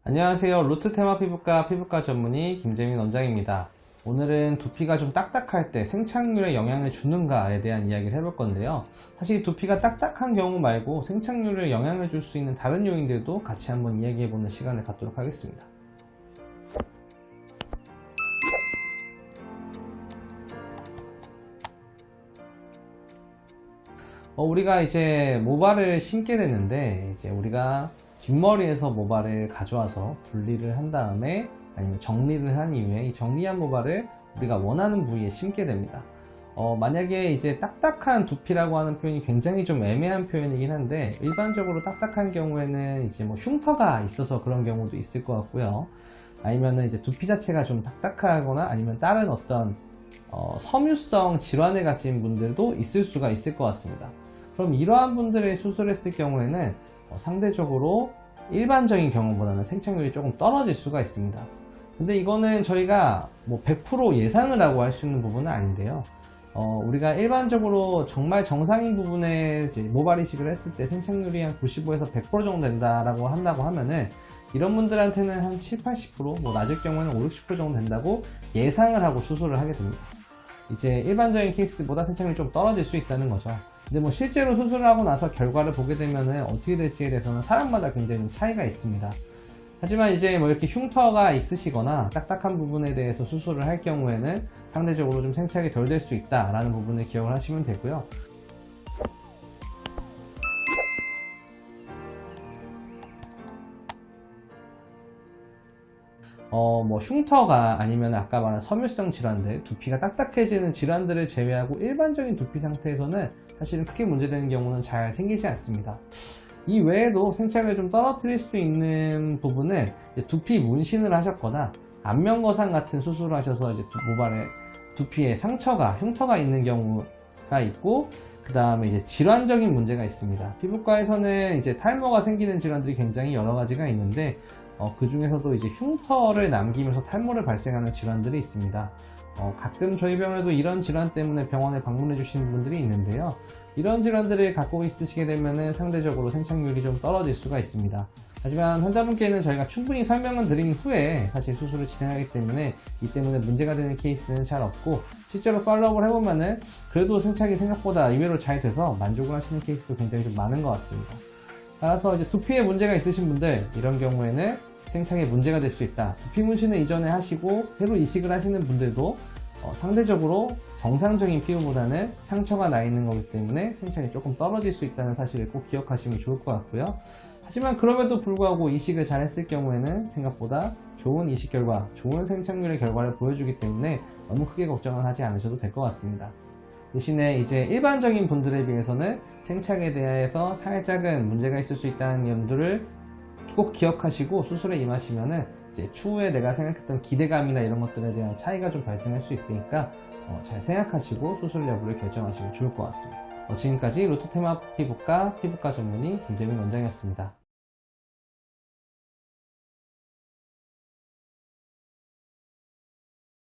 안녕하세요. 루트테마 피부과 전문의 김재민 원장입니다. 오늘은 두피가 좀 딱딱할 때 생착률에 영향을 주는가에 대한 이야기를 해볼 건데요. 사실 두피가 딱딱한 경우 말고 생착률에 영향을 줄 수 있는 다른 요인들도 같이 한번 이야기해보는 시간을 갖도록 하겠습니다. 우리가 이제 모발을 심게 되는데, 이제 우리가 뒷머리에서 모발을 가져와서 분리를 한 다음에 아니면 정리를 한 이후에 이 정리한 모발을 우리가 원하는 부위에 심게 됩니다. 만약에 이제 딱딱한 두피라고 하는 표현이 굉장히 좀 애매한 표현이긴 한데, 일반적으로 딱딱한 경우에는 이제 뭐 흉터가 있어서 그런 경우도 있을 것 같고요. 아니면은 이제 두피 자체가 좀 딱딱하거나 아니면 다른 어떤 섬유성 질환을 가진 분들도 있을 수가 있을 것 같습니다. 그럼 이러한 분들을 수술했을 경우에는 상대적으로 일반적인 경우보다는 생착률이 조금 떨어질 수가 있습니다. 근데 이거는 저희가 뭐 100% 예상을 하고 할 수 있는 부분은 아닌데요. 우리가 일반적으로 정말 정상인 부분에 모발 이식을 했을 때 생착률이 한 95에서 100% 정도 된다라고 한다고 하면은, 이런 분들한테는 한 7, 80%, 뭐 낮을 경우에는 5, 60% 정도 된다고 예상을 하고 수술을 하게 됩니다. 이제 일반적인 케이스보다 생착률이 좀 떨어질 수 있다는 거죠. 근데 뭐 실제로 수술을 하고 나서 결과를 보게 되면은 어떻게 될지에 대해서는 사람마다 굉장히 좀 차이가 있습니다. 하지만 이제 뭐 이렇게 흉터가 있으시거나 딱딱한 부분에 대해서 수술을 할 경우에는 상대적으로 좀 생착이 덜 될 수 있다라는 부분을 기억을 하시면 되고요. 뭐 흉터가 아니면 아까 말한 섬유성 질환들, 두피가 딱딱해지는 질환들을 제외하고 일반적인 두피 상태에서는 사실은 크게 문제되는 경우는 잘 생기지 않습니다. 이 외에도 생착을 좀 떨어뜨릴 수 있는 부분은 두피 문신을 하셨거나 안면거상 같은 수술을 하셔서 이제 모발에 두피에 상처가, 흉터가 있는 경우가 있고, 그 다음에 이제 질환적인 문제가 있습니다. 피부과에서는 이제 탈모가 생기는 질환들이 굉장히 여러 가지가 있는데, 그 중에서도 이제 흉터를 남기면서 탈모를 발생하는 질환들이 있습니다. 가끔 저희 병원에도 이런 질환 때문에 병원에 방문해 주시는 분들이 있는데요. 이런 질환들을 갖고 있으시게 되면은 상대적으로 생착률이 좀 떨어질 수가 있습니다. 하지만 환자분께는 저희가 충분히 설명을 드린 후에 사실 수술을 진행하기 때문에 이 때문에 문제가 되는 케이스는 잘 없고, 실제로 팔로우업을 해보면은 그래도 생착이 생각보다 의외로 잘 돼서 만족을 하시는 케이스도 굉장히 좀 많은 것 같습니다. 따라서 이제 두피에 문제가 있으신 분들, 이런 경우에는 생착에 문제가 될 수 있다. 두피 문신을 이전에 하시고 새로 이식을 하시는 분들도 상대적으로 정상적인 피부보다는 상처가 나 있는 거기 때문에 생착이 조금 떨어질 수 있다는 사실을 꼭 기억하시면 좋을 것 같고요. 하지만 그럼에도 불구하고 이식을 잘 했을 경우에는 생각보다 좋은 이식 결과, 좋은 생착률의 결과를 보여주기 때문에 너무 크게 걱정은 하지 않으셔도 될 것 같습니다. 대신에 이제 일반적인 분들에 비해서는 생착에 대해서 살짝은 문제가 있을 수 있다는 점들을 꼭 기억하시고 수술에 임하시면은 이제 추후에 내가 생각했던 기대감이나 이런 것들에 대한 차이가 좀 발생할 수 있으니까 잘 생각하시고 수술 여부를 결정하시면 좋을 것 같습니다. 지금까지 루트테마 피부과 전문의 김재민 원장이었습니다.